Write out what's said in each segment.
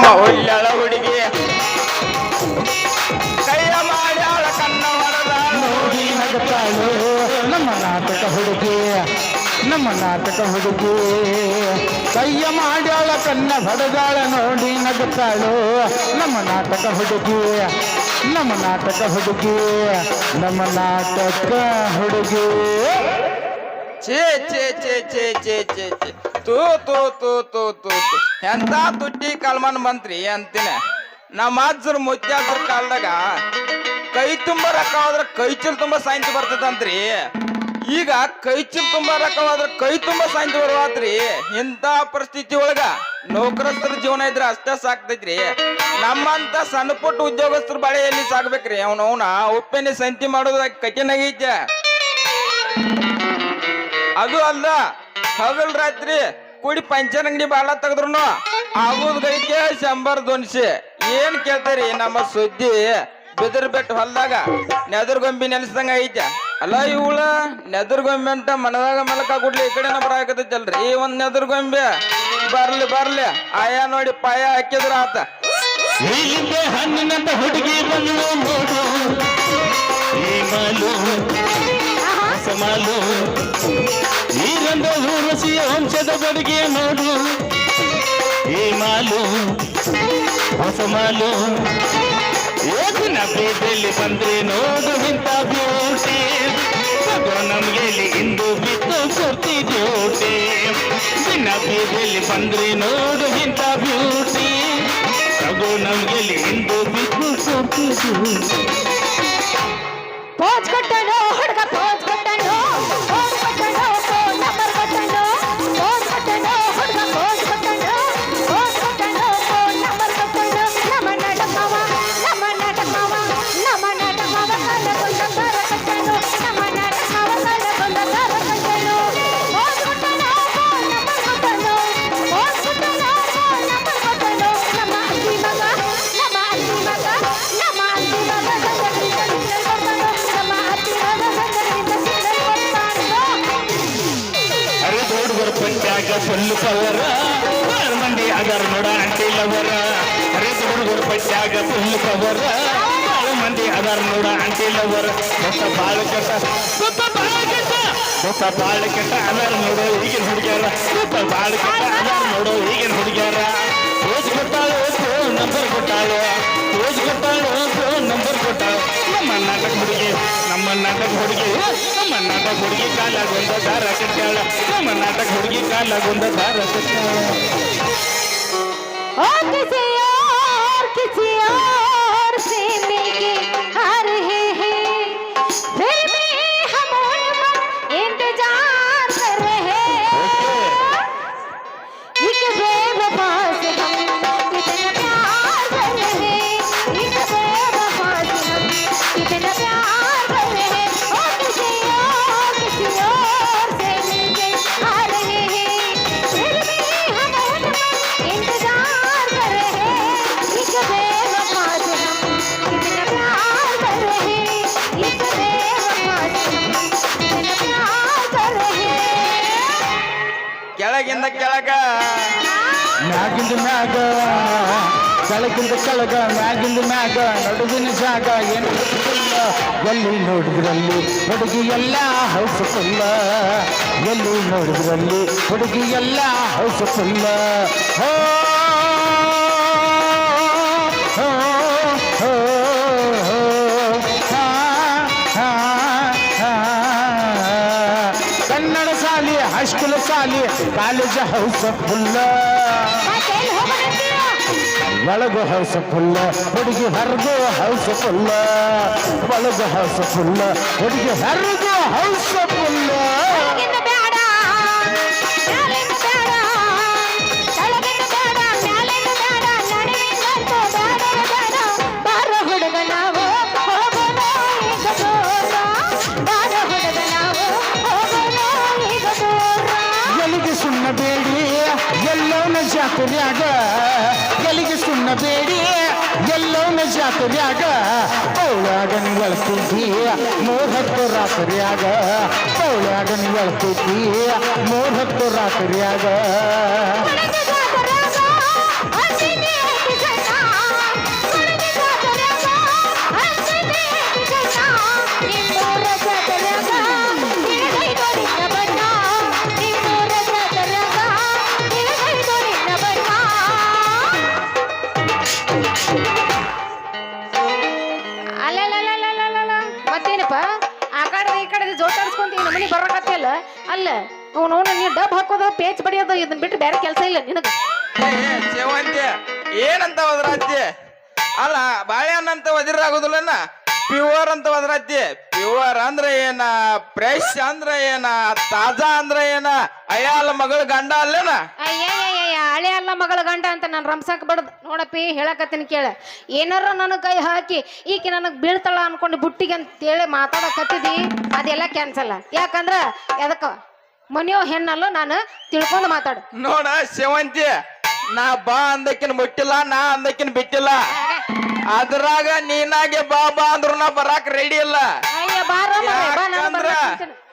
ಮೌಲ್ಯಳ ಹುಡುಗಿ ಕೈಯ ಮಾಡ್ಯಾಳ ಕಣ್ಣ ಹೊಡೆದ ನೋಡಿ ನಗತಾಳು ನಮ್ಮ ನಾಟಕ ಹುಡುಗಿ ನಮ್ಮ ನಾಟಕ ಹುಡುಗಿ ಕೈಯ ಮಾಡ್ಯಾಳ ಕನ್ನ ಹೊಡೆದಾಳ ನೋಡಿ ನಗತಾಳು ನಮ್ಮ ನಾಟಕ ಹುಡುಗಿ ನಮ್ಮ ನಾಟಕ ಹುಡುಗಿ ನಮ್ಮ ನಾಟಕ ಹುಡುಗಿ ಛೇ ಛೇ ಛೇ ಛೇ ಛೇ ಛೇ ಛೇ ತೂ ತೂ ತೂ ತೂ ತೂ ತೂ ಎಂತ ತುಟ್ಟಿ ಕಲ್ಮನ್ ಮಂತ್ರಿ ಅಂತೀನಿ ನಮ್ಮ ಅಜ್ಜರು ಮುತ್ಯಾಜ್ರ ಕಾಲದಾಗ ಕೈ ತುಂಬ ರೊಕ್ಕ ಹೋದ್ರ ಕೈ ಚೀಲ ತುಂಬ ಸಾಯಂತಿ ಬರ್ತದಂತ್ರಿ ಈಗ ಕೈ ಚೀಲ ತುಂಬ ರೊಕ್ಕ ಹೋದ್ರ ಕೈ ತುಂಬ ಸಾಯಂತಿ ಬರುವಾತ್ರಿ ಇಂಥ ಪರಿಸ್ಥಿತಿ ಒಳಗ ನೌಕರಸ್ಥರ ಜೀವನ ಇದ್ರೆ ಅಷ್ಟೇ ಸಾಕ್ತೈತ್ರಿ ನಮ್ಮಂತ ಸಣ್ಣ ಪುಟ್ಟ ಉದ್ಯೋಗಸ್ಥರ ಬಾಳೆ ಎಲ್ಲಿ ಸಾಕ್ಬೇಕ್ರಿ ಅವನ ಉಪ್ಪೆಣ್ಣೆ ಸಂತಿ ಮಾಡೋದು ಕಠಿಣ ಆಗೈತೆ ಅದು ಅಲ್ಲ ಹಗಲ್ ರಾತ್ರಿ ಕೂಡಿ ಪಂಚರ್ ಅಂಗಡಿ ಬಾಳ ತೆಗೆದ್ರು ಆಗುದ್ ಗೈಕೆ 100-200 ಏನ್ ಕೇಳ್ತಾರಿ ನಮ್ಮ ಸುದ್ದಿ ಬಿದಿರ್ ಬೆಟ್ಟ ಹೊಲ್ದಾಗ ನೆದರ್ಗೊಂಬಿ ನೆಲೆಸ್ದಂಗ ಐತೆ ಅಲ್ಲ ಇವಳ ನೆದರ್ಗೊಂಬೆ ಅಂತ ಮನದಾಗ ಮಲಕ ಕೊಡ್ಲಿ ಈ ಕಡೆನ ಬರಾಕತ್ತಲ್ರಿ ಈ ಒಂದ್ ನೆದರ್ಗೊಂಬೆ ಬರ್ಲಿ ಬರ್ಲಿ ಆಯಾ ನೋಡಿ ಪಾಯ ಹಾಕಿದ್ರ ಆತ ಹಣ್ಣಿನಂತ ಹುಡುಗಿ ಬಂದು ನೋಡು ಈ ಮಾಲು ಮಾಲು ಈರಂದ ಊರ್ವಶಿ ವಂಶದ ಬಡಿಗೆ ನೋಡು ಈ ಮಾಲು ಹೊಸ ಮಾಲು ಏಕಿನ ಪ್ರೀತಿಯಲ್ಲಿ ಬಂದ್ರೆ ನೋಡು ಇಂಥ ಬ್ಯೂಟಿ ನಮ್ಗೆ ಇಂದು ಬಿತ್ತು ಕೊಡ್ತಿ ಡ್ಯೂಟಿ ನಿನ್ನ ಪ್ರೀತಿಯಲ್ಲಿ ಬಂದ್ರೆ ನೋಡು ಇಂಥ ಬ್ಯೂಟಿ ತಗೋ ನಮ್ಗೆ ಇಂದು ಬಿತ್ತು ಕೊಡ್ತಿ ಡ್ಯೂಟಿ ಪೋಜ್ ಕೊಟ್ಟನು ಹುಡುಗ ಪೋಜ್ ಕೊಟ್ಟನು ಪೋಜ್ ಕೊಟ್ಟನು ಫೋನ್ ನಂಬರ್ ಕೊಟ್ಟನು ಪೋಜ್ ಕೊಟ್ಟನು ಹುಡುಗ ಪೋಜ್ ಕೊಟ್ಟನು ಪೋಜ್ ಕೊಟ್ಟನು ಫೋನ್ ನಂಬರ್ ಕೊಟ್ಟನು ನಮ್ಮ ನಾಟಕ ಮಾವ ನಮ್ಮ ನಾಟಕ ಮಾವ ನಮ್ಮ ನಾಟಕ ಮಾವ ಕಾಲ ಕೊಂಡಂಗಾರ ಕೊಟ್ಟನು ನಮ್ಮ ನಾಟಕ ಮಾವ ಕಾಲ ಕೊಂಡಂಗಾರ ಕೊಟ್ಟನು ಪೋಜ್ ಕೊಟ್ಟನು ಫೋನ್ ನಂಬರ್ ಕೊಟ್ಟನು ಪೋಜ್ ಕೊಟ್ಟನು ಫೋನ್ ನಂಬರ್ ಕೊಟ್ಟನು ನಮ್ಮ ಅಜ್ಜಿ ಮಗ ನಮ್ಮ ಅಜ್ಜಿ ಮಗ ನಮ್ಮ ಅಜ್ಜಿ ಮಗ ಪಂಚಾಗ ಫುಲ್ ಪವರ ಮಂದಿ ಅದರ ನೋಡ ಅಂಟಿಲ್ಲವರ ಹರಿದ ಹುಡುಗರು ಪಂಚಾಗ ಫುಲ್ ಪವರ ಮಂದಿ ಅದರ ನೋಡ ಅಂಟಿಲ್ಲವರ ಹೊಸ ಬಾಳ ಕೆಟ್ಟ ಹೊಸ ಬಾಳ ಕೆಟ್ಟ ಅದರ ನೋಡೋ ಈಗಿನ ಹುಡುಗ್ಯಾರ ಹೊಸ ಬಾಳ ಕೆಟ್ಟ ಅದರ ನೋಡೋ ಈಗಿನ ಹುಡುಗ್ಯಾರ ರೋಜ್ ಕೊಟ್ಟಾಳು ಫೋನ್ ನಂಬರ್ ಕೊಟ್ಟಾಳು ರೋಜ್ ಕೊಟ್ಟಾಳು ಫೋನ್ ನಂಬರ್ ಕೊಟ್ಟಾಳು ನಮ್ಮ ನಾಟಕ ಹುಡುಗಿ ನಮ್ಮ ನಾಟಕ ಹುಡುಗಿ ನಮ್ಮ ನಾಟಕ ಹುಡುಗಿ ಕಾಲಾಗೊಂದ ದಾರ ಕಟ್ಟಾಳ ನಮ್ಮ ನಾಟಕ ಹುಡುಗಿ ಕಾಲಾಗೊಂದ ದಾರ ಕಟ್ಟಾಳ किसी और से मिलके आ रहे हैं फिर भी हम उनका इंतजार कर रहे हैं एक बेवफा से हम कितना प्यार कर रहे हैं एक बेवफा से हम कितना प्यार कर रहे हैं और किसी और से मिलके आ रहे हैं फिर भी हम उनका इंतजार कर रहे हैं एक बेवफा से हम कितना प्यार कर रहे हैं एक बेवफा से हम कितना प्यार कर रहे हैं ಕೆಳಗಿಂದ ಕೆಳಗ ಮ್ಯಾಗಿಂದ ಮ್ಯಾಗ ಕೆಳಗಿಂದ ಕೆಳಗ ಮ್ಯಾಗಿಂದ ಮ್ಯಾಗ ನಡುವಿನ ಜಾಗ ಏನು ಎಲ್ಲಿ ನೋಡಿದ್ರಲ್ಲಿ ಹುಡುಗಿ ಎಲ್ಲ ಹೌಸ್ಫುಲ್ಲ ಎಲ್ಲಿ ನೋಡಿದ್ರಲ್ಲಿ ಹುಡುಗಿ ಎಲ್ಲ ಹೌಸ್ಫುಲ್ಲ ಹೋ ಹೋ ಹೋ ಹೋ ಹಾ ಹಾ ಹಾ ಕನ್ನಡ ಶಾಲೆ ಹೈಸ್ಕೂಲ್ ಶಾಲೆ ಕಾಲೇಜ್ ಹೌಸ್ಫುಲ್ಲ ಒಳಗು ಹೌಸ್ಫುಲ್ಲ ಹುಡುಗಿ ಹೊರಗು ಹೌಸ್ಫುಲ್ಲ ಒಳಗು ಹೌಸ್ಫುಲ್ಲ ಹುಡುಗಿ ಹೊರಗು ಹೌಸ್ಫುಲ್ಲ ಎಲ್ಲಿಗೆ ಸುಣ್ಣ ಬೇಡಿ ಎಲ್ಲವನ್ನ ಜಾತ್ರ್ಯಾಗ ಎಲ್ಲಿಗೆ ಸುಣ್ಣ ಬೇಡಿ ಎಲ್ಲವನ್ನ ಜಾತ್ರ್ಯಾಗ ಪೌಳ್ಯಾಗ ನಿವಳ್ತಿದ್ದಿ 3 ರಾತ್ರಿಯಾಗ ಪೌಳ್ಯಾಗ ನಿವಳ್ತಿದ್ದಿ 3 ರಾತ್ರಿಯಾಗ ಅಲ್ಲ ಅವನು ನೀ ಡಬ್ ಹಾಕೋದು ಪೇಚ್ ಬಡಿಯೋದು ಇದನ್ನ ಬಿಟ್ಟು ಬೇರೆ ಕೆಲಸ ಇಲ್ಲ ನಿನಗ. ಸೇವಂತಿ ಏನಂತ ಒದರಾತಿ ಅಲ್ಲ ಬಾಳೆಹಣ್ಣು ಅಂತ ಒದಿರಾಗುದಿಲ್ಲನ ಪ್ಯೂರ್ ಅಂತ ಒದರಾತಿ ಪ್ಯೂರ್ ಅಂದ್ರೆ ಏನ ಫ್ರೆಶ್ ಅಂದ್ರೆ ಏನ ತಾಜಾ ಅಂದ್ರೆ ಏನ ಅಯ್ಯಾಲ ಮಗಳ ಗಂಡ ಅಲ್ಲೇನ ಅಯ್ಯಯ್ಯಯ್ಯ ಹಳೆ ಅಲ್ಲ ಮಗಳ ಗಂಡ ಅಂತ ನಾನು ರಂಸಾಕ್ ಬಡದ್ ನೋಡಪ್ಪಿ ಹೇಳಕತ್ತೀನಿ ಕೇಳ. ಏನಾರ ನನಗೆ ಕೈ ಹಾಕಿ ಈಕೆ ನನಗೆ ಬೀಳ್ತಾಳ ಅನ್ಕೊಂಡು ಬುಟ್ಟಿಗೆ ಅಂತೇಳಿ ಮಾತಾಡಕತ್ತಿದಿ ಅದೆಲ್ಲ ಕ್ಯಾನ್ಸಲ್. ಯಾಕಂದ್ರ ಅದಕ್ಕ ಮನೆಯೋ ಹೆಣ್ಣಲ್ಲೋ ನಾನು ತಿಳ್ಕೊಂಡು ಮಾತಾಡು. ನೋಡ ಸೇವಂತಿ ನಾ ಬಾ ಅಂದಕ್ಕಿನ ಮುಟ್ಟಿಲ್ಲ ನಾ ಅಂದಕ್ಕಿನ ಬಿಟ್ಟಿಲ್ಲ ಅದ್ರಾಗ ನೀನಾಗೆ ಬಾ ಬಾ ಅಂದ್ರು ನಾ ಬರಾಕ್ ರೆಡಿ ಇಲ್ಲ. ಅಯ್ಯ ಬಾರ ಯಾಕಂದ್ರ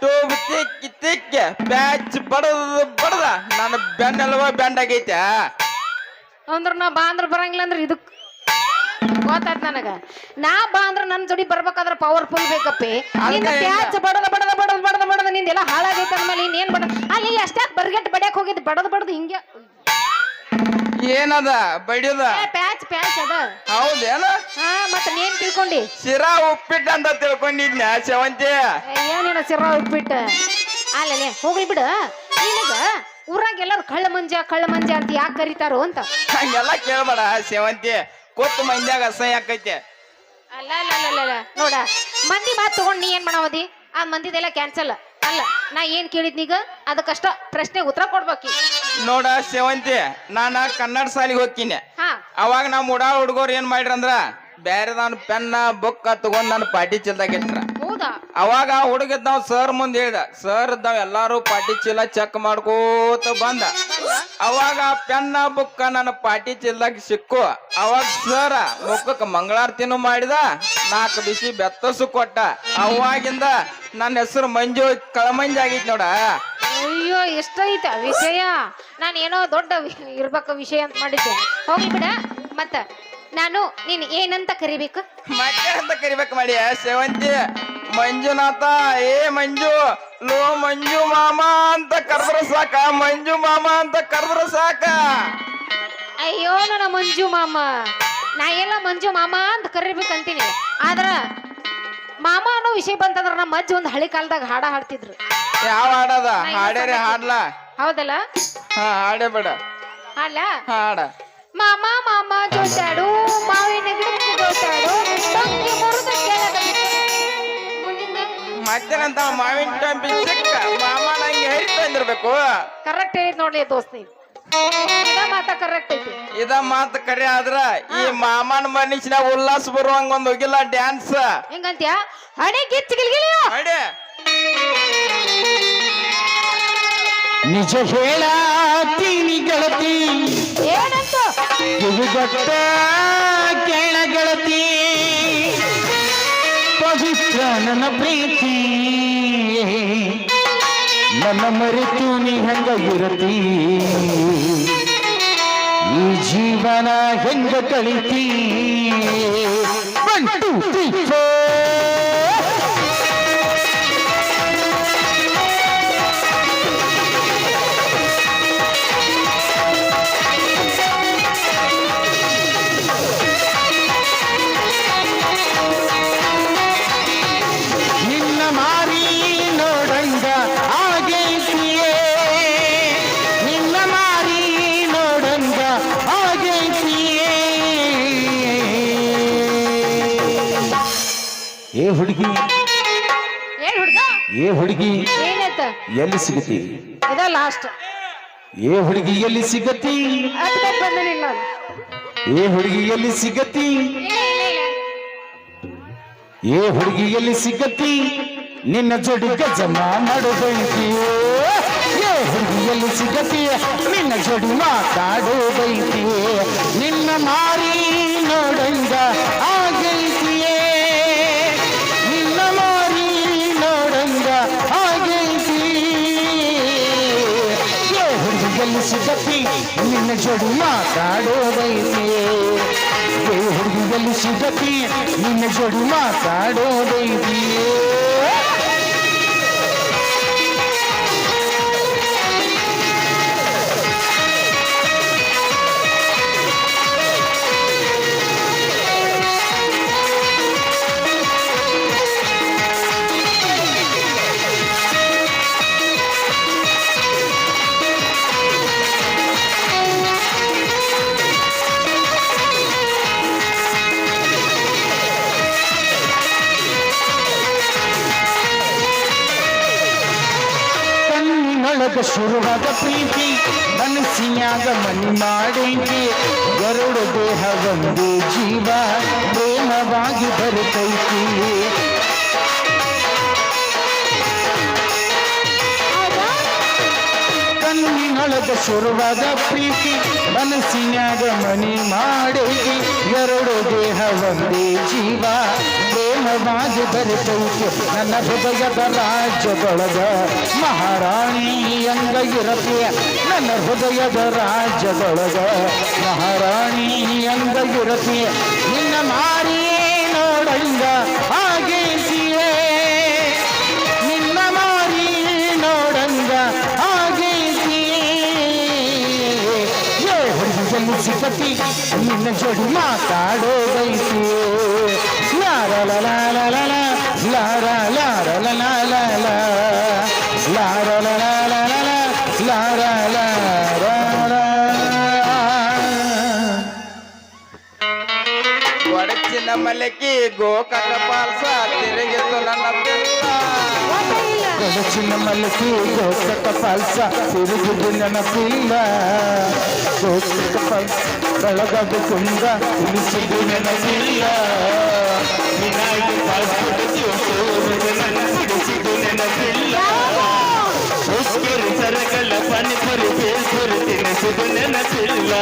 ಟೂಬ್ ತಿಕ್ಕಿ ತಿಕ್ಕಿ ಬ್ಯಾಚ್ ಬಡದ ನನ್ನ ಬೆನ್ನೆಲ್ವ ಬೆಂಡ್ ಆಗೈತೆ ಅಂದ್ರ ನಾ ಬಾ ಅಂದ್ರ ಬರಂಗಿಲ್ಲ ಅಂದ್ರೆ ಇದಕ್ ಗೊತ್ತಾಯ್ತು ನನಗ. ನಾ ಬಾ ಅಂದ್ರ ನನ್ ಜೋಡಿ ಬರ್ಬೇಕಾದ್ರ ಪವರ್ಫುಲ್ ಬೇಕಪ್ಪಿ. ನಿಂದ ಪ್ಯಾಚ್ ಬಡದ ನಿಂದೆಲ್ಲ ಹಾಳಾಗೈತೆ ಅಂದ್ಮೇಲೆ ಇನ್ನೇನ್ ಬಡ ಅಲ್ಲಿ ಅಷ್ಟಾಕ್ ಬರ್ಗೆಟ್ ಬಡ್ಯಾಕ್ ಹೋಗಿದ್ ಬಡದ್ ಹಿಂಗೆ ಏನದ ಬಡಿಯೋದ ಪ್ಯಾಚ್ ಅದ ಹೌದೇನ ಮತ್ತ ನೀನ್ ತಿಳ್ಕೊಂಡಿ ಶಿರಾ ಉಪ್ಪಿಟ್ಟು ಅಂತ ತಿಳ್ಕೊಂಡಿದ್ನ ಸೇವಂತಿ. ಏನೇನ ಸಿರ ಉಪ್ಪಿಟ್ಟು ಅಲ್ಲೇ ಹೋಗ್ಲಿ ಬಿಡ. ನಿನಗ ಊರಾಗ ಎಲ್ಲಾರು ಕಳ್ಳ ಮಂಜ ಅಂತ ಯಾಕೆ ಕರೀತಾರೋ ಅಂತ ಹಂಗೆಲ್ಲ ಕೇಳ್ಬೇಡ ಸೇವಂತಿ ಕೊತ್ತು ಮಂದ್ಯಾಗ ಅಸಹ್ಯ ಆಕೈತೆ. ಅಲ್ಲ ನೋಡ ಮಂದಿ ಮಾತು ತಗೊಂಡ್ ನೀ ಏನ್ ಮಾಡವದಿ ಆ ಮಂದಿದೆಲ್ಲ ಕ್ಯಾನ್ಸಲ್ ಅಲ್ಲ. ನಾ ಏನ್ ಕೇಳಿದ್ನೀಗ ಅದಕ್ಕಷ್ಟ ಪ್ರಶ್ನೆ ಉತ್ತರ ಕೊಡ್ಬೇಕಿ. ನೋಡ ಸೇವಂತಿ ನಾನ ಕನ್ನಡ ಶಾಲಿಗೆ ಹೋಗ್ತೀನಿ. ಅವಾಗ ನಮ್ ಉಡಾಳ ಹುಡುಗರು ಏನ್ ಮಾಡ್ರಂದ್ರ ಬ್ಯಾರೆದವ್ನ ಪೆನ್ನ ಬುಕ್ ತಗೊಂಡ್ ನನ್ನ ಪಾಟಿ ಚೀಲ್ದಾಗ ಇಟ್ರ. ಹೌದಾ ಅವಾಗ ಹುಡುಗಿದ್ದಾವ್ ಸರ್ ಮುಂದೆ ಹೇಳ್ದ ಸರ್ ಇದ್ದಾವ್ ಎಲ್ಲಾರು ಪಾಟಿ ಚೀಲ ಚೆಕ್ ಮಾಡ್ಕೋತ ಬಂದ. ಅವಾಗ ಪೆನ್ನ ಬುಕ್ಕ ನನ್ನ ಪಾಟಿ ಚೀಲ್ದಾಗ ಸಿಕ್ಕು. ಅವಾಗ ಸರ ಮುಖಕ್ಕೆ ಮಂಗಳಾರತಿನೂ ಮಾಡಿದ 4 ಬಿಸಿ ಬೆತ್ತಸು ಕೊಟ್ಟ. ಅವಾಗಿಂದ ನನ್ನ ಹೆಸರು ಮಂಜು ಕಳಮಂಜಿ ಆಗೈತಿ ನೋಡ. ಅಯ್ಯೋ ಎಷ್ಟೈತ ವಿಷಯ. ನಾನು ಏನೋ ದೊಡ್ಡ ಇರ್ಬೇಕ ವಿಷಯ ಅಂತ ಮಾಡಿದ್ದೆ. ಹೋಗ್ಲಿ ಬಿಡ. ಮತ್ತ ನಾನು ನೀನ್ ಏನಂತ ಕರಿಬೇಕು ಮತ್ತೆ ಅಂತ ಕರಿಬೇಕು ಮಾಡಿ ಸೇವಂತಿ. ಮಂಜುನಾಥ ಏ ಮಂಜು ಲೋ ಮಂಜು ಮಾಮ ಅಂತ ಕರೆದ್ರ ಸಾಕ. ಮಂಜು ಮಾಮ ಅಂತ ಕರೆದ್ರ ಸಾಕ. ಅಯ್ಯೋ ನನ್ನ ಮಂಜು ಮಾಮ ನಾ ಎಲ್ಲ ಮಂಜು ಮಾಮ ಅಂತ ಕರಿಬೇಕಂತೀನಿ. ಆದ್ರ ಮಾಮ ಅನ್ನೋ ವಿಷಯ ಬಂತಂದ್ರ ನಮ್ಮ ಅಜ್ಜಿ ಒಂದು ಹಳಿ ಕಾಲದಾಗ ಹಾಡ ಹಾಡ್ತಿದ್ರು. ಯಾವ ಹಾಡದ ಹಾಡ್ಯಾರೆ ಹಾಡ್ಲಾ? ಹೌದಲ್ಲ ಹಾಡೇ ಬೇಡ ಹಾಡ್ಲ ಹಾಡ. ಮಾಮ ಮಾಮ ಜೋತಾಡು ಮಾವಿನ ಗಿಡಕ್ಕೆ ಜೋತಾಡು ಟೊಂಕಿ ಮುರಿದ ಮತ್ತೇನಂತ ಮಾವಿನ ಟಂಪಿ ಸಿಕ್ಕ ಮಾಮ ನಂಗೆ ಹೇಳ್ತಾ ಬಂದಿರ್ಬೇಕು. ಕರೆಕ್ಟ್ ಹೇಳಿದ್ ನೋಡ್ಲಿ ದೋಸ್ತಿ ಇದ ಮಾತ ಕರೆಕ್ಟ್ ಐತಿ. ಇದ ಮಾತು ಕರೆ ಆದ್ರ ಈ ಮಾಮನ ಮನುಷ್ಯನಾಗ ಉಲ್ಲಾಸ ಬರುವಂಗ ಒಂದ್ ಹೋಗಿಲ್ಲ ಡ್ಯಾನ್ಸ್ ಹೆಂಗಂತ್ಯಾ ಹಣೆ ಗಿಚ್ಚ ಗಿಲ್ಗಿಲಿಯೋ ಅಡೆ ನಿಜ ಹೇಳತೀನಿ ಗೆಳತಿ ಏನಂತ ಕಿವಿಗೊಟ್ಟ ಕೇಳ ಗೆಳತಿ ಪವಿತ್ರ ನನ್ನ ಪ್ರೀತಿ ನನ್ನ ಮರೆತು ನೀ ಹೆಂಗ ಇರತಿ ಈ ಜೀವನ ಹೆಂಗ ಕಳಿತಿ. 1 2 3 4 ಏ ಹುಡುಗಿ ಏನ್ ಹುಡುಗ ಏ ಹುಡುಗಿ ಏನಂತ ಎಲ್ಲಿ ಸಿಗತಿ? ಇದ ಲಾಸ್ಟ್. ಏ ಹುಡುಗಿ ಎಲ್ಲಿ ಸಿಗತಿ? ಅದಕ್ಕೆ ಬಂದನಿಲ್ಲ. ಏ ಹುಡುಗಿ ಎಲ್ಲಿ ಸಿಗತಿ? ಏ ಹುಡುಗಿ ಎಲ್ಲಿ ಸಿಗತಿ? ನಿನ್ನ ಜೋಡಿ ಗಜಮ ಮಾಡುಬೈತಿ. ಏ ಹುಡುಗಿ ಎಲ್ಲಿ ಸಿಗತಿ? ನಿನ್ನ ಜೋಡಿ ಮಾತಾಡೋಬೈತಿ. ನಿನ್ನ ಮಾರಿ ನೋಡಂಗ ಆಗೈತಿಯೇ, ನಿನ್ನ ಮಾರಿ ನೋಡಂಗ ಆಗೈತಿ. ಏ ಹುಡುಗಿ ಎಲ್ಲಿ ಸಿಗತಿ? ನಿನ್ನ ಜೋಡಿ ಮಾತಾಡೋಬೈತಿ. ಏ ಹುಡುಗಿ ಎಲ್ಲಿ ಸಿಗತಿ? ನಿನ್ನ ಜೋಡಿ ಮಾತಾಡೋಬೈತಿ. ಕಣ್ಣಿನೊಳಗ ಶುರುವಾದ ಪ್ರೀತಿ ಮನಸ್ಸಿನ್ಯಾಗ ಮನಿ ಮಾಡೈತಿ ಎರಡು ದೇಹ ಒಂದೇ ಜೀವ ಪ್ರೇಮವಾಗಿ ಬರುತ್ತೈತಿ ಕಣ್ಣಿನೊಳಗ ಶುರುವಾದ ಪ್ರೀತಿ ಮನಸ್ಸಿನ್ಯಾಗ ಮನಿ ಮಾಡೈತಿ ಎರಡು ದೇಹ ಒಂದೇ ಜೀವ ಪ್ರೇಮವಾಗಿ ಬರುತ್ತೈತಿ ನನ್ನ ಹೃದಯದ ರಾಜ್ಯದೊಳಗ ಮಹಾರಾಣಿ ಅಂಗ ಇರತಿಯ ನನ್ನ ಹೃದಯದ ರಾಜ್ಯದೊಳಗ ಮಹಾರಾಣಿ ಅಂಗ ಇರತಿಯ ನಿನ್ನ ಮಾರಿ ನೋಡಂಗ ಆಗೇತಿಯೇ ನಿನ್ನ ಮಾರಿ ನೋಡಂಗ ಹೊರದಲ್ಲಿ ಸಿಗತಿ ನಿನ್ನ ಜೋಡಿ ಮಾತಾಡೋದೈತಿ ಲಾರ ಲಾರ ಲಾರ ಲಾರ ಲಾರ ಲಾರ ಲಾರ ಲಾರ ಲಾರ ಒಡಚಿನ ಮಲಕಿ ಗೋಕಟ ಪಾಲ್ಸ ತಿರುಗಿತು ನನ್ನ ಬೆಲ್ಲ ಕೊಡಚಿನ ಮಲಕಿ ಗೋಕಟ ಪಾಲ್ಸ ತಿರುಗಿದು ನೆನಪಿಲ್ಲ ಗೋಕಟ ಪಾಲ್ಸ ಬೆಳಗದು ಕುಂದ ಉಳಿಸಿದು ನೆನಪಿಲ್ಲ ವಿನಾಯಕ ಪಾಲ್ಸ ನೆನಪಿಡಿಸಿದು ನೆನಪಿಲ್ಲ ಉಸ್ಕಿರು ಸರಗಲ ಪಾನಿಪುರಿ ಬೇಲ್ಪುರಿ ತಿನ್ನಿಸಿದು ನೆನಪಿಲ್ಲ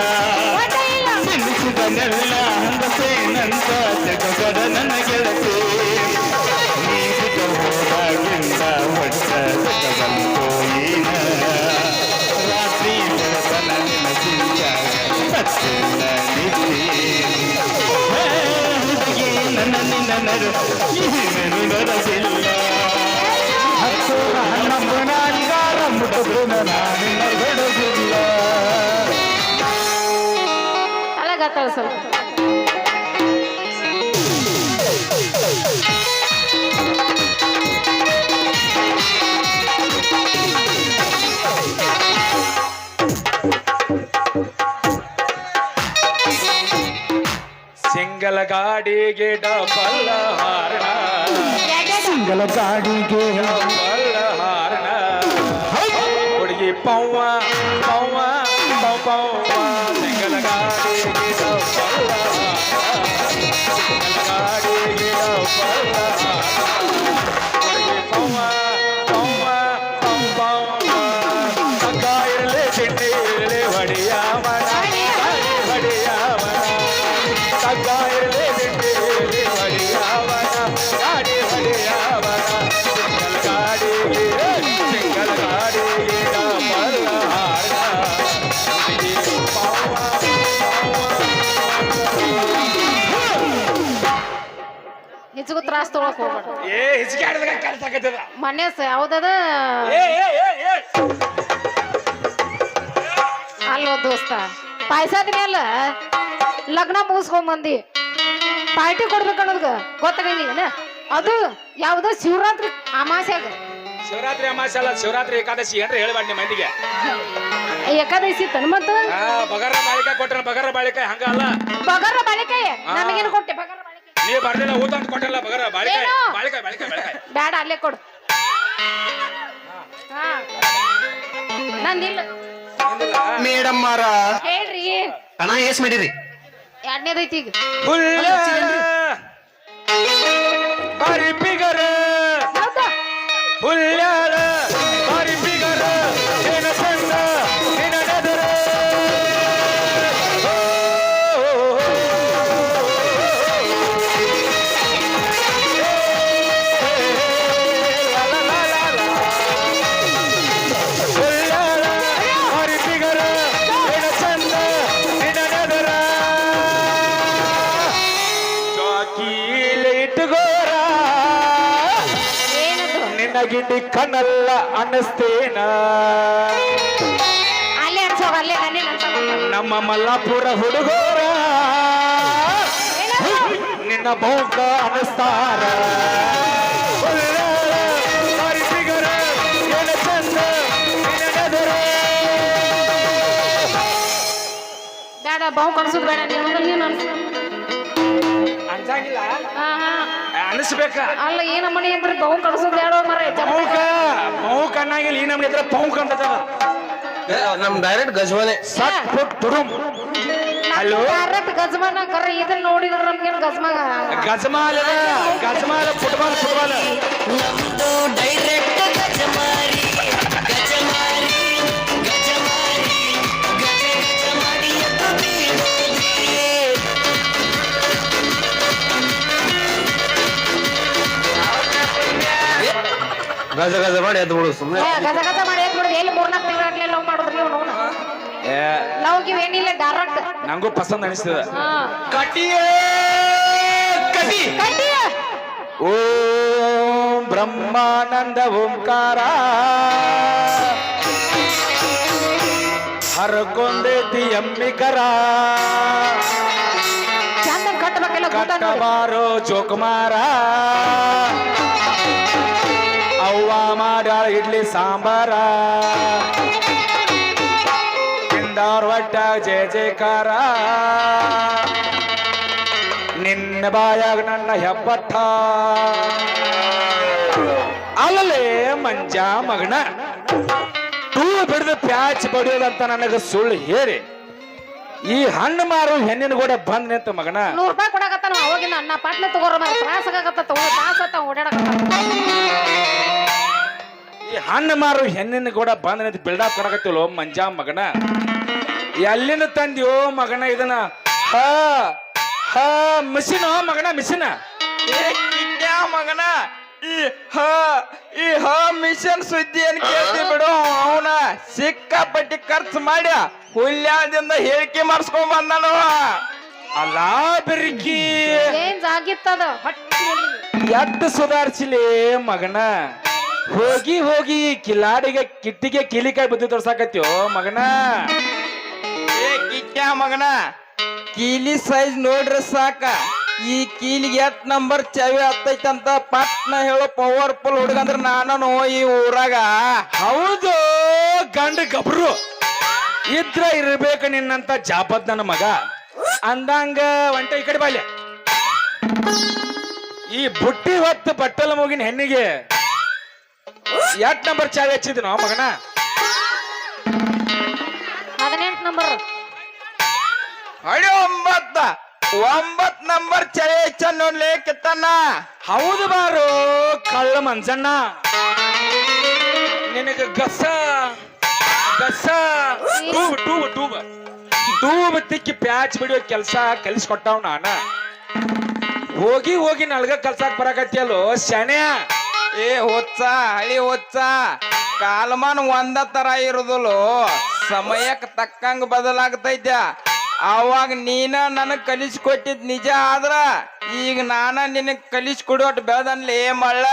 ತಿನ್ನಿಸಿದನೆಲ್ಲ ಹಂಗಸೇನಂತ ಜಗದ ನನ್ನ ಗೆಳತಿ ನೀಡಿದ ಹೋದಾಗಿಂದ ಹೊಟ್ಟ ಬಂತು ನೀನ ರಾತ್ರಿ ಬೆಳತನ ನೆನಪಿಲ್ಲ ಸತ್ತಿಲ್ಲ ನಿದ್ದೆ ಹುಡುಗಿ ನನ್ನ ನಿನ್ನ ನರು ಮೆನುಡರದಿಲ್ಲ ಹತ್ತೂರ ಹನ್ನೊಂದು ನಾಡಿಗಾರ ಮುಟ್ಟಿದ್ರು ನಾನಿನ್ನ ಬಿಡುವುದಿಲ್ಲ ಅಳಗತ್ತಳ ಸ್ವಲ್ಪ ಸಿಂಗಲ ಗಾಡಿಗೆ ಡಬಲ್ ಹಾರಣ ಸಿಂಗಲ ಗಾಡಿಗೆ ಡಬಲ್ ಹಾರಣ ಹುಡುಗಿ ಪವ್ವ ಪವ್ವ ಪವ್ ಪವ್ವ ಸಿಂಗಲ ಗಾಡಿಗೆ ಡಬಲ್ ಸಿಂಗಲ ಗಾಡಿಗೆ ಡಬಲ್ ಹುಡುಗಿ ಪವ್ವ ಪವ್ವ ಪವ್ ಪವ್ವ ಸಂಗ ಇರಲಿ ತಿಂಡಿ ಇರಲಿ ಹೊಡಿಯಾವಣ ಹೊಡಿಯಾವಣ ಸಂಗ ಇರಲಿ ತಿಂಡಿ ಇರಲಿ ಹೊಡಿಯಾವಣ ಗಾಡಿ ಹೊಡಿಯಾವಣ ಸಿಂಗಲ ಗಾಡಿಗೆ ಡಬಲ್ ಹಾರಣ ಹುಡುಗಿ ಪವ್ವ ಹೆಚ್ಚಿಗೂ ತ್ರಾಸ ತೊಗೊಳಕ್ ಹೋಗ್ಬೇಡ ಏ ಹಿಚ್ಕೆ ಆಡಿದಾಗ ಕೆಲಸ ಆಗತ್ತದ ಮನೆ ಯಾವ್ದದ ಅಲ್ಲೋ ದೋಸ್ತ ಪಾಯ್ಸದ ಮೇಲ ಲಗ್ನ ಮುಗಿಸ್ಕೊಂಡ್ ಬಂದಿ ಪಾರ್ಟಿ ಕೊಡ್ಬೇಕು ಅನ್ನೋದ್ಗ ಗೊತ್ತಾಗಲಿಲ್ಲ ಅದು ಯಾವ್ದೋ ಶಿವರಾತ್ರಿ ಅಮಾಸ್ಯಾಗ ಶಿವರಾತ್ರಿ ಅಮಾವಾಸ್ಯೆ ಅಲ್ಲ ಶಿವರಾತ್ರಿ ಏಕಾದಶಿ ಏನ್ರಿ ಹೇಳ್ಬೇಡ ನಿಮ್ಮ ಮಂದಿಗೆ ಏಕಾದಶಿ ತನ ಮತ್ತ ಬಗರ ಬಾಳಿಕಾಯಿ ಕೊಟ್ರ ಬಗರ ಬಾಳಿಕಾಯಿ ಹಂಗ ಅಲ್ಲ ಬಗರ ಬಾಳಿಕಾಯಿ ನನಗೇನು ಕೊಟ್ಟೆ ಬಗರ ಬಾಳಿಕಾಯಿ ನೀ ಬರ್ದಿಲ್ಲ ಊಟ ಅಂತ ಕೊಟ್ಟಲ್ಲ ಬಗರ ಬಾಳಿಕಾಯಿ ಏನು? ಬಾಳಿಕಾಯಿ ಬಾಳಿಕಾಯಿ ಬಾಳಿಕಾಯಿ ಬೇಡ ಅಲ್ಲೇ ಕೊಡು ಹಾ ನಂದಿಲ್ಲ ಮೇಡಮ್ ಮಾರ ಹೇಳ್ರಿ ಹಣ ಎಸ್ ಮಾಡಿರಿ ಎರಡನೇದೈತಿ ಈಗ ಹುಲ್ಲ ಬಾರಿ ಬಿಗರ ಹೌದಾ ಹುಲ್ಲಾಳ ಬಾರಿ ಬಿಗರ ಏನ ಸಣ್ಣ ನಿನ್ನ ನೆದರ ಹುಲ್ಲಾಳ ಬಾರಿ ಬಿಗರ ಏನ ಸಣ್ಣ ನಿನ್ನ ನೆದರ ಚಾಕೀಲೇಟ್ ಗೋರ ಏನದು ನಿನ್ನ ಗಿಂಡಿ ಕಣ್ಣಲ್ಲ ಅನ್ನಿಸ್ತೇನ ಅಲ್ಲೇ ಅನ್ಸೋಗ ಅಲ್ಲೇ ನಾನೇ ನಂತ ನಮ್ಮ ಮಲ್ಲಾಪುರ ಹುಡುಗೋರ ನಿನ್ನ ಮೌಕ ಅನ್ನಿಸ್ತಾರ ಹುಲ್ಲಾಳ ಬಾರಿ ಬಿಗರ ಏನ ಚಂದ ನಿನ್ನ ನೆದರ ಬೇಡ ಬಾವು ಕನ್ಸೋದು ಬೇಡ ನೀನು ಅನ್ಸು ಅಂಜಾಗಿಲ್ಲ ಹಾ ಹಾ ಅನಿಸ್ಬೇಕ ಅಲ್ಲ ಈ ನಮ್ಮನೆ ಅಂದ್ರೆ ಬಹು ಕಳ್ಸೋದು ಹೇಳೋ ಮರ ಪೌ ಕಣ್ಣಾಗಿಲ್ಲ ಈ ನಮ್ಗೆ ಇದ್ರೆ ಪೌ ಕಂಡದ ನಮ್ ಡೈರೆಕ್ಟ್ ಗಜವಾನೆ ಸಟ್ ಪುಟ್ ತುಡುಂ ಹಲೋ ಡೈರೆಕ್ಟ್ ಗಜಮಾನ ಕರೆ ಇದನ್ನ ನೋಡಿದ್ರೆ ನಮ್ಗೇನು ಗಜಮಾಗ ಗಜಮಾಲ ಫುಟ್ಬಾಲ್ ನಮ್ದು ಡೈರೆಕ್ಟ್ ಗಜಮಾರಿ ಗಜಮಾರಿ ಗಜಮಾರಿ ಗಜ ಗಜ ಮಾಡಿ ಎದ್ದು ಬೀಳೋದೆ. ಗಜ ಗಜ ಮಾಡಿ ಎದ್ದು ಬಿಡು ಸುಮ್ಮನೆ ಗಜ ಗಜ ಮಾಡಿ ಎದ್ದು ಬಿಡೋದು ಎಲ್ಲಿ 3-4 ತಿಂಗಳಾಗ್ಲೇ ಲವ್ ಮಾಡಿದ್ರು ನೀವು ನೋಡ ಲವ್ ಗಿವ್ ಏನಿಲ್ಲ ಡೈರೆಕ್ಟ್ ನಂಗೂ ಪಸಂದ್ ಅನಿಸ್ತದ ಹಾ ಕಟಿಯೇ ಕಟಿ ಕಡ್ಡಿಯ ಓಂ ಬ್ರಹ್ಮಾನಂದ ಓಂಕಾರ ಹರಕೊಂಡೈತಿ ಎಮ್ಮಿಕರ ಚಂದ ಕಟ್ಟಬೇಕೆಲ್ಲ ಕೂತ ನೋಡಿ ಕಟ್ಟಬಾರೋ ಜೋಕುಮಾರ ಅವ್ವ ಮಾಡ್ಯಾಳ ಇಡ್ಲಿ ಸಾಂಬಾರ ತಿಂದವ್ರ ಒಟ್ಟ ಜಯ ಜಯಕಾರ ನಿನ್ನ ಬಾಯಾಗ ನನ್ನ ಹೆಬ್ಬಟ್ಟ ಅಲ್ಲಲೇ ಮಂಜ ಮಗನ ಟೂ ಬಿಡದ ಪ್ಯಾಚ್ ಬಡಿಯೋದಂತ ನನಗ ಸುಳ್ಳು ಹೇಳಿ ಈ ಹಣ್ಣು ಮಾರು ಹೆಣ್ಣಿನ ಕೂಡ ಬಂದ್ ನಿಂತ ಮಗನ ₹100 ಕೊಡಕತ್ತಾನ ಅವಾಗಿನ ಅಣ್ಣ ಪಾಟ್ನೆ ತಗೋರ ಮರ ತ್ರಾಸ ಆಗತ್ತ ತಾಸತ್ತ ಓಡಾಡಕತ್ತ ಈ ಹಣ್ಣು ಮಾರು ಹೆಣ್ಣಿನ ಕೂಡ ಬಂದ್ ನಿಂತ ಬಿಲ್ಡಪ್ ಕೊಡಕತ್ತಿಲ್ಲ ಮಂಜ ಮಗನ ಎಲ್ಲಿಂದ ತಂದ್ಯೋ ಮಗನ ಇದನ್ನ ಹ ಹ ಮಿಷಿನ್ ಮಗನ ಮಿಷಿನ್ ಏ ಕಿಟ್ಯಾ ಮಗನ ಈ ಮಿಷನ್ ಸುದ್ದಿ ಏನ್ ಕೇಳ್ತಿ ಬಿಡು ಅವನ ಸಿಕ್ಕಾಪಟ್ಟಿ ಖರ್ಚು ಮಾಡಿ ಹುಲ್ಯಾದಿಂದ ಹೇಳಿಕೆ ಮಾಡಿಸ್ಕೊಂಡ್ ಬಂದನವ ಅಲ್ಲ ಬೆರ್ಕಿ ಚೇಂಜ್ ಆಗಿತ್ತದ ಹೊಟ್ಟಿ ಎಟ್ಟು ಸುಧಾರಿಸಿಲಿ ಮಗನ ಹೋಗಿ ಹೋಗಿ ಕಿಲಾಡಿಗೆ ಕಿಟ್ಟಿಗೆ ಕೀಲಿಕಾಯಿ ಬುದ್ಧಿ ತೋರ್ಸಾಕತ್ಯೋ ಮಗನ ಏ ಕಿಟ್ಯಾ ಮಗನ ಕೀಲಿ ಸೈಜ್ ನೋಡ್ರಿ ಸಾಕ ಈ ಕೀಲಿಗೆ ಎಷ್ಟ್ ನಂಬರ್ ಚಾವಿ ಹತ್ತೈತಿ ಅಂತ ಪಟ್ನ ಹೇಳೋ ಪವರ್ಫುಲ್ ಹುಡುಗಂದ್ರ ನಾನು ಈ ಊರಾಗ ಹೌದು ಗಂಡ ಗಬ್ರು ಇದ್ರ ಇರ್ಬೇಕು ನಿನ್ನಂತ ಜಾಪದ್ ನನ್ನ ಮಗ ಅಂದಂಗ ಒಂಟ ಈ ಕಡೆ ಬಾಲ್ಯ ಈ ಬುಟ್ಟಿ ಹೊತ್ತು ಬಟ್ಟಲ ಮುಗಿನ ಹೆಣ್ಣಿಗೆ ಎಷ್ಟ್ ನಂಬರ್ ಚಾವಿ ಹಚ್ಚಿದ್ನೋ ಮಗನ 18 ನಂಬರ್ ಹೊಡಿ 9 ನಂಬರ್ ಚಾವಿ ಹಚ್ಚ ನೋಡ್ಲಿ ಕಿತ್ತಣ್ಣ ಹೌದು ಬಾರು ಕಳ್ಳ ಮನ್ಸಣ್ಣ ನಿನಗ ಗಸ ಗಸ ಟೂಬ್ ಟೂಬ್ ಟೂಬ್ ಟೂಬ್ ತಿಕ್ಕಿ ಪ್ಯಾಚ್ ಬಿಡುವ ಕೆಲಸ ಕಲಿಸ್ಕೊಟ್ಟವ್ ನಾನ ಹೋಗಿ ಹೋಗಿ ನಲ್ಗ ಕಲ್ಸಾಕ್ ಬರಾಕತ್ತಿಯಲ್ಲೋ ಶಣ್ಯ ಏ ಹೊಚ್ಚ ಹಳಿ ಹೊಚ್ಚ ಕಾಲಮಾನ ಒಂದ ತರ ಇರುದಲು ಸಮಯಕ್ಕೆ ತಕ್ಕಂಗ ಬದಲಾಗ್ತೈತೆ ಅವಾಗ ನೀನ ನನಗ್ ಕಲಿಸ್ಕೊಟ್ಟಿದ್ ನಿಜ ಆದ್ರ ಈಗ ನಾನ ನಿನಗ್ ಕಲಿಸ್ಕೊಡೋಟ್ ಬೆಳ್ದನ್ಲಿ ಮಳ್ಳ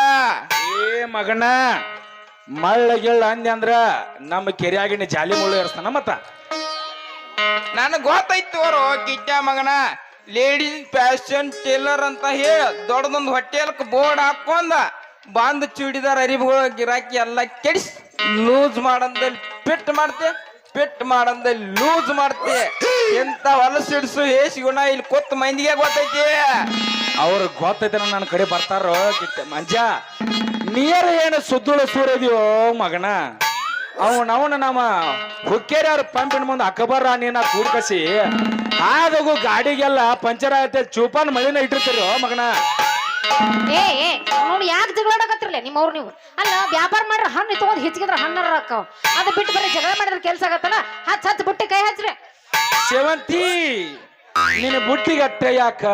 ಏ ಮಗನ ಮಳ್ಳ ಗಿಳ್ಳ ಅಂದೆ ಅಂದ್ರ ನಮ್ಮ ಕೆರೆಯಾಗಿನ ಜಾಲಿ ಮುಳ್ಳು ಇರ್ಸ್ತಾನ ಮತ್ತ ನನಗ್ ಗೊತ್ತೈತಿ ಅವರು ಕಿಟ್ಟ ಮಗನ ಲೇಡೀಸ್ ಫ್ಯಾಷನ್ ಟೇಲರ್ ಅಂತ ಹೇಳ ದೊಡ್ಡದೊಂದು ಹೋಟೆಲ್ಕ್ ಬೋರ್ಡ್ ಹಾಕೊಂಡ ಬಂದ್ ಚೂಡಿದಾರ್ ಅರಿವುಗಳ ಗಿರಾಕಿ ಎಲ್ಲ ಕೆಡಿಸ್ ಲೂಸ್ ಮಾಡಂದಲ್ಲಿ ಫಿಟ್ ಮಾಡಂದಲ್ಲಿ ಲೂಸ್ ಮಾಡ್ತೆ ಎಂತ ಹೊಲಸಿಡ್ಸು ಹೇಸಿ ಗುಣ ಇಲ್ಲಿ ಕೊತ್ತ ಮಂದಿಗೆ ಗೊತ್ತೈತಿ ಅವ್ರ ಗೊತ್ತೈತೆ ನನ್ನ ಕಡೆ ಬರ್ತಾರೋ ಕಿತ್ತ ಮಂಜ ನೀರ್ ಏನು ಸುದ್ದುಳ ಸೂರದಿಯೋ ಮಗನ ಅವನ ನಮ್ಮ ಹುಕ್ಕೇರಿ ಅವ್ರ ಪಂಪಿನ ಮುಂದೆ ಅಕಬರ ನೀನ ಕೂಡ್ಕಸಿ ಆದಗು ಗಾಡಿಗೆಲ್ಲ ಪಂಚರ್ ಆಗತ್ತೆ ಚೂಪಾನ್ ಮಳಿನ ಇಟ್ಟಿರ್ತೀರೋ ಮಗನ ಏ ನೋಡಿ ಯಾಕೆ ಜಗಳಾಡಕತ್ತಿರ್ಲೆ ನಿಮ್ಮವ್ರು ನೀವು ಅಲ್ಲ ವ್ಯಾಪಾರ ಮಾಡ್ರೆ ಹಣ್ಣು ತಗೊಂಡ್ ಹೆಚ್ಚಿಗಿದ್ರ ಹಣ್ಣರ ಅಕ್ಕಾವ ಅದು ಬಿಟ್ಟು ಬರೀ ಜಗಳ ಮಾಡಿದ್ರೆ ಕೆಲಸ ಆಗತ್ತಲ್ಲ ಹಚ್ಚ ಬುಟ್ಟಿ ಕೈ ಹಚ್ಚ್ರಿ ಸೇವಂತಿ ನಿನ್ನ ಬುಟ್ಟಿಗಟ್ಟೆ ಯಾಕ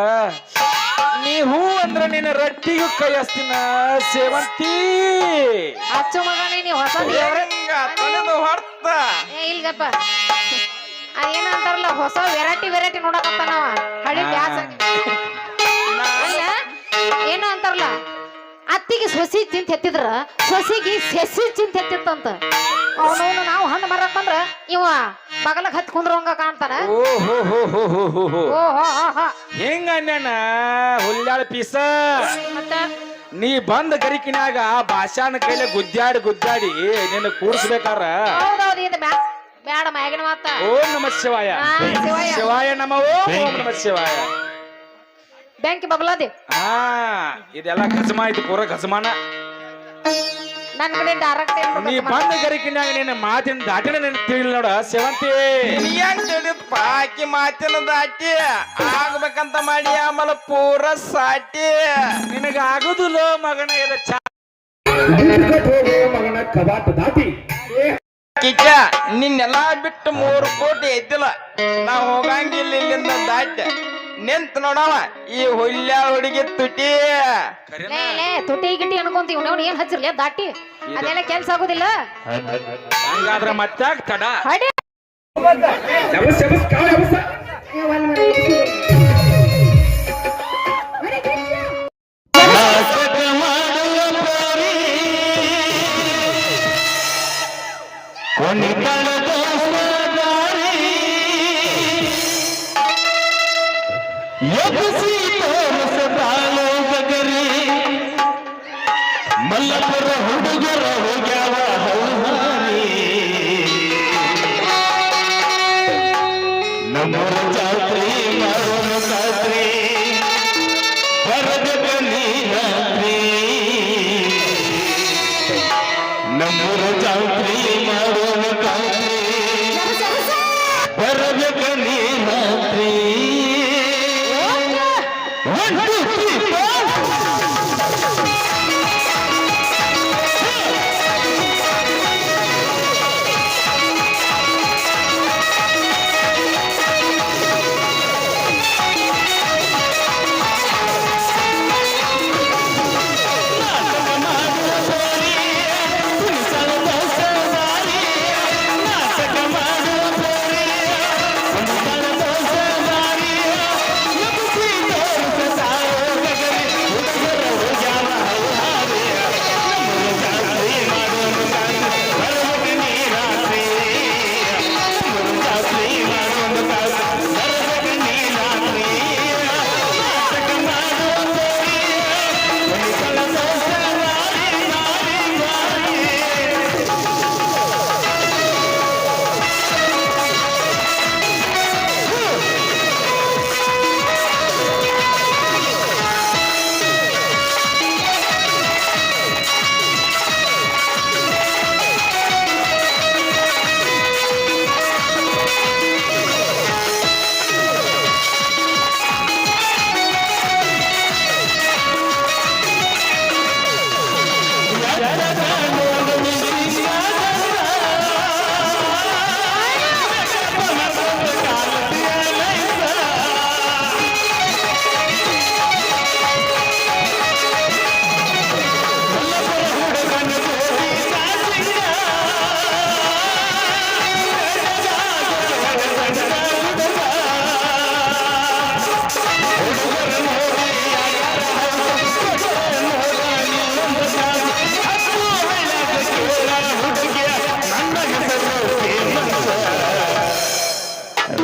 ನೀ ಹೂ ಅಂದ್ರ ನಿನ್ನ ರಟ್ಟಿಗೂ ಕೈ ಹಸ್ತಿನ ಸೇವಂತಿ ಹಚ್ಚು ಮಗನೇ ನೀವು ಹೊಸದು ಹೊಡ್ತ ಏ ಇಲ್ಗಪ್ಪ ಅದೇನ ಅಂತಾರಲ್ಲ ಹೊಸ ವೆರೈಟಿ ನೋಡಕತ್ತ ನಾವ ಹಳಿ ಬ್ಯಾಸ ಅಲ್ಲ ಏನು ಅಂತಾರಲ್ಲ ಅತ್ತಿಗೆ ಸೊಸಿ ಚಿಂತ ಎತ್ತಿದ್ರ ಸೊಸಿಗೆ ಸೆಸಿ ಚಿಂತ ಎತ್ತಿತ್ತಂತ ಅವನವನು ನಾವು ಹಣ್ಣು ಮರಕ್ ಬಂದ್ರ ಇವ ಬಗಲಕ್ ಹತ್ ಕುಂದ್ರಂಗ ಕಾಣ್ತಾನ ಹೆಂಗ ಅಣ್ಣ ಹುಲ್ಯಾಳ ಪೀಸ ಮತ್ತ ನೀ ಬಂದ ಗರಿಕಿನ್ಯಾಗ ಭಾಷಾನ ಕೈಲೆ ಗುದ್ದಾಡಿ ನಿನ್ನ ಕೂಡ್ಸ್ಬೇಕಾರ ಹೌದೌದು ಇದು ಬ್ಯಾಡ ಮ್ಯಾಗಿನ ಮಾತ ಓಂ ನಮ ಶಿವಾಯ ಶಿವಾಯ. ಶಿವಾಯ ನಮ ಓಂ ನಮ ಶಿವಾಯ ಬ್ಯಾಂಕ್ ಬಗಲಾದೆ ಹಾ ಇದೆಲ್ಲ ಖಸಮ ಐತಿ ಪೂರ ಖಸಮಾನ ನನ್ನ ಕಡೆ ಡೈರೆಕ್ಟ್ ನೀ ಬಂದ ಗರಿಕಿನ್ಯಾಗ ನಿನ್ನ ಮಾತಿನ ದಾಟಿನ ನಿನ್ ತಿಳಿಲ್ ನೋಡ ಸೇವಂತಿ ಹೆಂಗ್ ತಿಳಿಯಪ್ಪ ಆಕಿ ಮಾತಿನ ದಾಟಿ ಆಗ್ಬೇಕಂತ ಮಾಡಿ ಆಮೇಲೆ ಪೂರ ಸಾಟಿ ನಿನಗ ಆಗುದಿಲ್ಲ ಮಗನ ಇದು ಮಗನ ಕಬಾಟ್ ದಾಟಿ ಕಿಚ್ಚ ನಿನ್ನೆಲ್ಲಾ ಬಿಟ್ಟು 3 ಕೋಟಿ ಐತಿಲ್ಲ ನಾ ಹೋಗಂಗಿಲ್ಲ ಇಲ್ಲಿಂದ ದಾಟಿ ನಿಂತ ನೋಡವ ಈ ಹುಲ್ಯಾಳ ಹುಡುಗಿ ತುಟಿ ಲೇ ತುಟಿ ಗಿಟಿ ಅನ್ಕೊಂತೀವಿ ನಾವು ಏನ್ ಹಚ್ಚಿರ್ಲಿ ದಾಟಿ ಅದೆಲ್ಲ ಕೆಲ್ಸ ಆಗುದಿಲ್ಲ ಹಂಗಾದ್ರ ಮತ್ತಾಗ ತಡ ಹಡಿ ಮಲ್ಲಪುರ ಹುಡುಗರ ಹೋಗ್ಯಾವ ಹೌದಾರಿ ನಮ್ಮೂರ ಜಾತ್ರೆ ಮಾಡೋಣ ಖಾತ್ರಿ ಬರಬೇಕ ನೀರಾತ್ರಿ ನಮ್ಮೂರ ಜಾತ್ರೆ ಮಾಡೋಣ ಖಾತ್ರಿ ಬರಬೇಕ ನೀರಾತ್ರಿ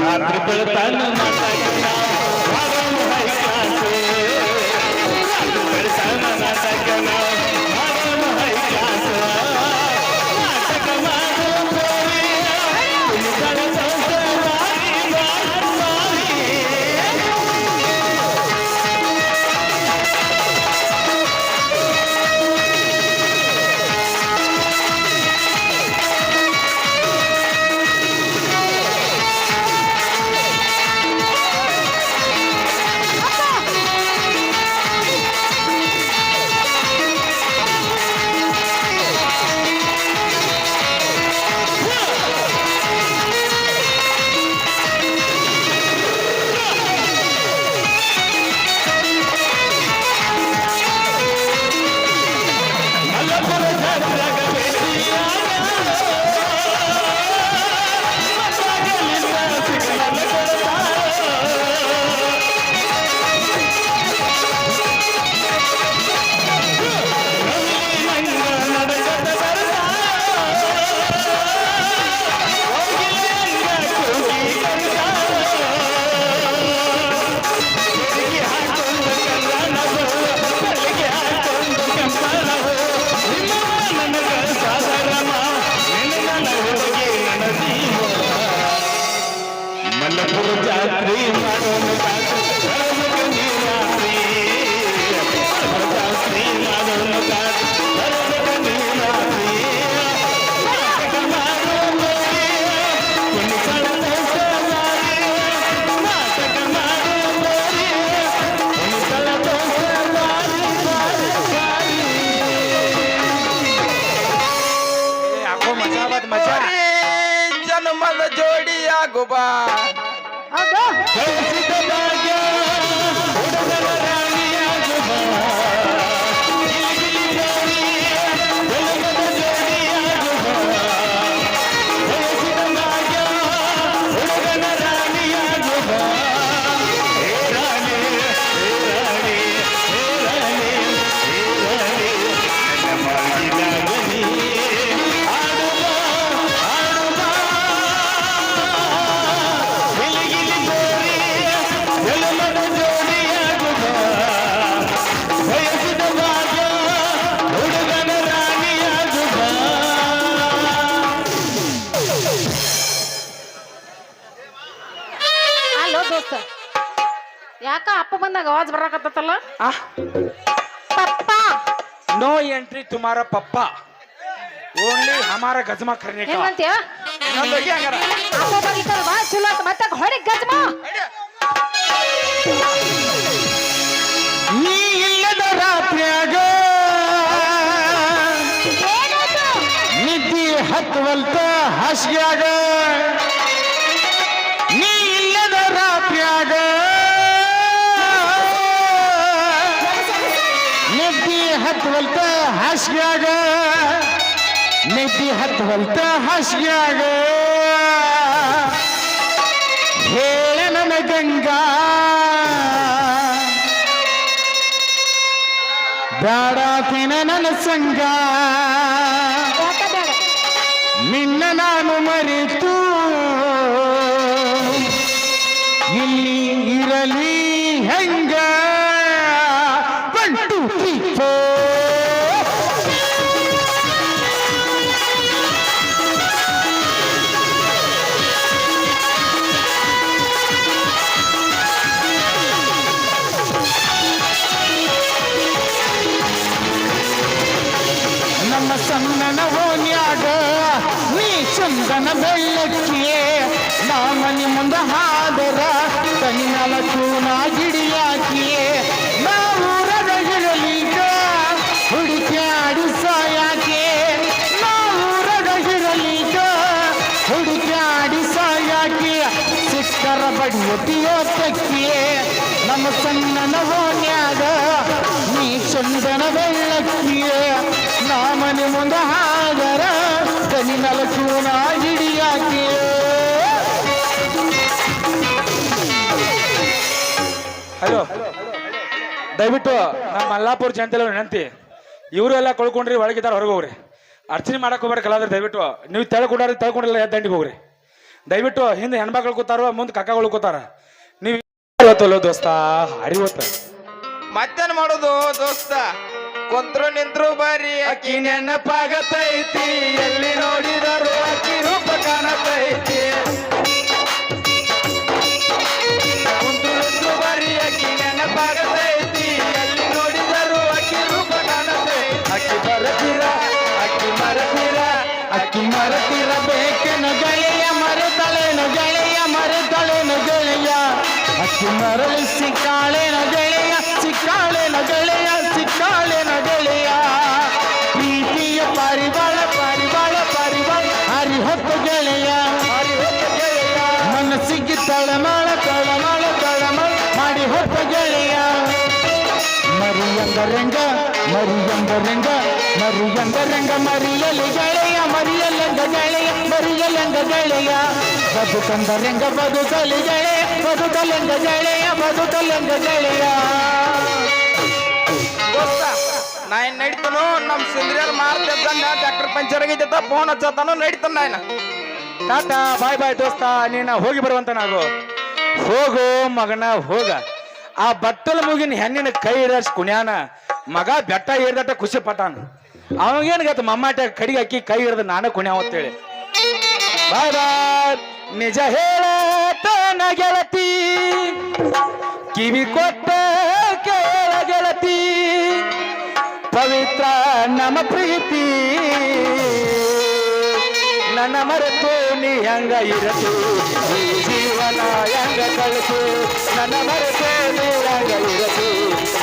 ರಾತ್ರಿ ಬೆಳತಾನ ನಾಟಕ ಮಾಡೋಣ ಹೈಕ್ಲಾಸು ರಾತ್ರಿ ಬೆಳತಾನ ನಾಟಕ ಮಾಡೋಣ ಹೈಕ್ಲಾಸು ನಾಟಕ ಮಾಡೋ ಕೋರಿ ಕುಣಿತದ ಸಂಸಾರಿ ಮಾರಿ ಬಾ ಹೌದು ಬಯಸಿದ ಭಾಗ್ಯ ಹುಡುಗನ ರಾಣಿಯಾಗು ಬಾ. ಗಿಲಿಗಿಲಿ ಜೋಡಿ, ಬೆಳಗದ ಜೋಡಿಯಾಗು ಬಾ. ಬಯಸಿದ ಭಾಗ್ಯ ಹುಡುಗನ ರಾಣಿಯಾಗು ಬಾ. ಹೇ ರಾಣಿ, ಹೇ ರಾಣಿ, ಹೇ ರಾಣಿ, ಹೇ ರಾಣಿ, ನನ್ನ ಮಾತಿನಾಗ ನೀ ಆಡು ಬಾ, ಆಡು ಬಾ. ಗಿಲಿಗಿಲಿ ಜೋಡಿ, ಬೆಳಗದ ಜೋಡಿಯಾಗು ಬಾ. ಬಯಸಿದ ಭಾಗ್ಯ ಹುಡುಗನ ರಾಣಿಯಾಗು ಬಾ. ಅಲ್ಲೋ ದೋಸ್ತ ಯಾಕ ಅಪ್ಪ ಬಂದಾಗ ಆವಾಜ್ ಬರಾಕತ್ತಲ್ಲ ಪಪ್ಪ नो एंट्री तुम्हारा पप्पा ओनली हमारा गजमा करने का ಏನಂತೀಯ ಇನ್ನೊಂದು ಹೋಗಿ ಹಂಗಾರ ಅಪ್ಪ ಬರೀತಾರ ಬಾ ಚಲೋ ಅಂತ ಮತ್ತೆ ಹೊಡಿ ಗಜ್ಮ ನೀ ಇಲ್ಲದ ರಾತ್ರಿಯಾಗ ಏನಾಯ್ತು ನಿದ್ದಿ ಹತ್ತವಲ್ತ ಹಾಸಿಗ್ಯಾಗ ನೀ ಇಲ್ಲದ ರಾತ್ರಿಯಾಗ ನಿದ್ದಿ ಹತ್ತವಲ್ತ ಹಾಸಿಗ್ಯಾಗ ನಿದ್ದಿ ಹತ್ತವಲ್ತ ಹಾಸಿಗ್ಯಾಗ ಹೇಳ ನನ್ನ ಗಂಗಾ ಬ್ಯಾಡಾತಿನ ನನ್ನ ಸಂಗ ಯಾಕ ಬೇಡ ನಿನ್ನ ನಾನು ಮರೆತು ಇಲ್ಲಿ ಇರಲಿ ಹೆಂಗ ಬಂಟು ಟಿಪ್ಪೋ. ನಮ್ಮ ಸಣ್ಣನ ಓನ್ಯಾಗ ನೀ ಚಂದನ ಬೆಳ್ಳಕ್ಕಿಯೇ ನಾ ಮನೆ ಮುಂದೆ ಹಾದರ ತನಿನಲ ಚೂನ ಗಿಡಿಯಾಕಿಯೇ ನಾ ಊರದ ಗಿಡಲೀಗ ಹುಡುಕ್ಯಾಡಿ ಸಾಯಾಕೆ ನಾ ಊರದ ಗಿಡಲೀಗ ಹುಡುಕ್ಯಾಡಿ ಸಾಯಾಕೆ ಸಿಕ್ಕರ ಬಡಿಯತಿಯೋ ತಕ್ಕಿಯೇ ನಮ್ಮ ಸಣ್ಣನ ಓನ್ಯಾಗ ನೀ ಚಂದನ ಬೆಳ್ಳಕ್ಕಿಯೇ ನಾ ಮನೆ ಮುಂದೆ ಹಾದರ ತನಿನಲ ಚೂನ ಗಿಡಿಯಾಕೆ. ಹಲೋ ದಯವಿಟ್ಟು ನಮ್ಮ ಮಲ್ಲಾಪುರ ಜನತೆಲ್ಲ ವಿನಂತಿ ಇವರು ಎಲ್ಲ ಕಳ್ಕೊಂಡ್ರಿ ಒಳಗಿದ್ದಾರೆ ಹೊರಗೆ ಹೋಗ್ರಿ ಅರ್ಚನೆ ಮಾಡಕ್ಕೆ ಹೋಗ್ಬೇಡ ಕಲಾದ್ರೆ ದಯವಿಟ್ಟು ನೀವು ತೆಳ್ಕೊಂಡ್ರಿ ತೆಳ್ಕೊಂಡಿಲ್ಲ ದಂಡಿಗೆ ಹೋಗ್ರಿ ದಯವಿಟ್ಟು ಹಿಂದೆ ಹೆಣ್ಮಕ್ಳು ಕೂತಾರ ಮುಂದೆ ಕಕ್ಕಗಳು ಕೂತಾರ ನೀವು ಇವತ್ತಲ್ಲ ದೋಸ್ತ ಹರಿವತ್ತ ಮತ್ತೇನ್ ಮಾಡೋದು ದೋಸ್ತ ಕುಂತ್ರು ನಿಂತ್ರು ಬರೀ ಅಕ್ಕಿ ನೆನಪಾಗತೈತಿ ಎಲ್ಲಿ ನೋಡಿದರು ಅಕ್ಕಿ ರೂಪ ಕಾಣತೈತಿ ಕುಂತ್ರು ನಿಂತ್ರು ಬರೀ ಅಕ್ಕಿ ನೆನಪಾಗತೈತಿ ಎಲ್ಲಿ ನೋಡಿದರು ಅಕ್ಕಿ ರೂಪ ಕಾಣತೈತಿ ಅಕ್ಕಿ ಬರತೀರ ಅಕ್ಕಿ ಮರತೀರ ಅಕ್ಕಿ ಮರತೀರ ಬೇಕೆನ ಗೆಳೆಯ ಮರೆತಳೆನ ಗೆಳೆಯ ಮರೆತಳೆನ ಗೆಳೆಯ ಅಕ್ಕಿ ಮರಳಿ ಸಿಕ್ಕಾಳೆನ ಗೆಳೆಯ ಸಿಕ್ಕಾಳೆನ ಗೆಳೆಯ ಸಿಕ್ಕಾಳೆನ ಗೆಳೆಯ ಪ್ರೀತಿಯ ಪಾರಿವಾಳ ಪಾರಿವಾಳ ಪಾರಿವಾಳ ಹರಿ ಹೊತ್ತು ಗೆಳೆಯ ಹರಿ ಹೊತ್ತು ಗೆಳೆಯ ಮನಸ್ಸಿಗೆ ತಳಮಾಳ ತಳಮಾಳ ತಳಮಾಳ ಮಾಡಿ ಹೊತ್ತ ಗೆಳೆಯ ಮರಿಯಂಗರಂಗ ಮರಿಯಂಗರಂಗ ಮರಿಯಂಗರಂಗ ಮರಿಯಲಿ ಗೆಳೆಯ ಮರಿಯಲಂಗ ಗೆಳೆಯ ಮರಿಯಲಂಗ ಗೆಳೆಯ ಬದುಕಂದರಂಗ ಬದುಕಲಿ ಗೆಳೆಯ ಬದುಕಲಂಗ ಗೆಳೆಯ ಬದುಕಲಂಗ ಗೆಳೆಯ. ದೋಸ್ತ ನಾ ಏನ್ ನಡೀತಾನು ನಮ್ ಸಿಂದ್ರಿಯರ್ ಮಾರ್ತಿದ್ದಂಗ ಟ್ರ್ಯಾಕ್ಟರ್ ಪಂಚರ್ ಆಗೈತ ಫೋನ್ ಹಚ್ಚತಾನು ನಡೀತಾನ ನಾಯನ ಟಾಟಾ ಬಾಯ್ ಬಾಯ್ ದೋಸ್ತ ನೀನ ಹೋಗಿ ಬರುವಂತ ನಾವು ಹೋಗು ಮಗನ ಹೋಗ ಆ ಬಟ್ಟಲ ಮುಗಿನ ಹೆಣ್ಣಿನ ಕೈ ಹಿಡಿದಷ್ಟು ಕುಣ್ಯಾನ ಮಗ ಬೆಟ್ಟ ಏರ್ದಟ್ಟ ಖುಷಿ ಪಟ್ಟಾನ ಅವಾಗೇನ್ ಗತ್ತ ಮಮ್ಮಾಟ ಕಡಿಗೆ ಹಾಕಿ ಕೈ ಹಿಡ್ದು ನಾನ ಕುಣ್ಯಾವ ಅಂತೇಳಿ ಬಾಯ್ ಬಾಯ್ ನಿಜ ಹೇಳತನ ಗೆಳತಿ ಕಿವಿ ಕೊಟ್ಟ ಕೇಳ ಗೆಳತಿ ಪವಿತ್ರ ನಮ್ಮ ಪ್ರೀತಿ ನನ್ನ ಮರೆತು ನೀ ಹಂಗ ಇರತು ಈ ಜೀವನ ಹೆಂಗ ಕಳಿತು ನನ್ನ ಮರೆತು ನೀ ಹಂಗ ಇರತು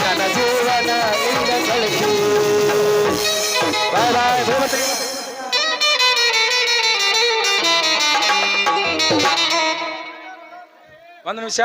ನನ್ನ ಜೀವನ ಹಿಂಗ ಕಳಿತು. ಬಾಯ್ ಬಾಯ್ ಭೂಮತ್ರಿ. ಒಂದು ನಿಮಿಷ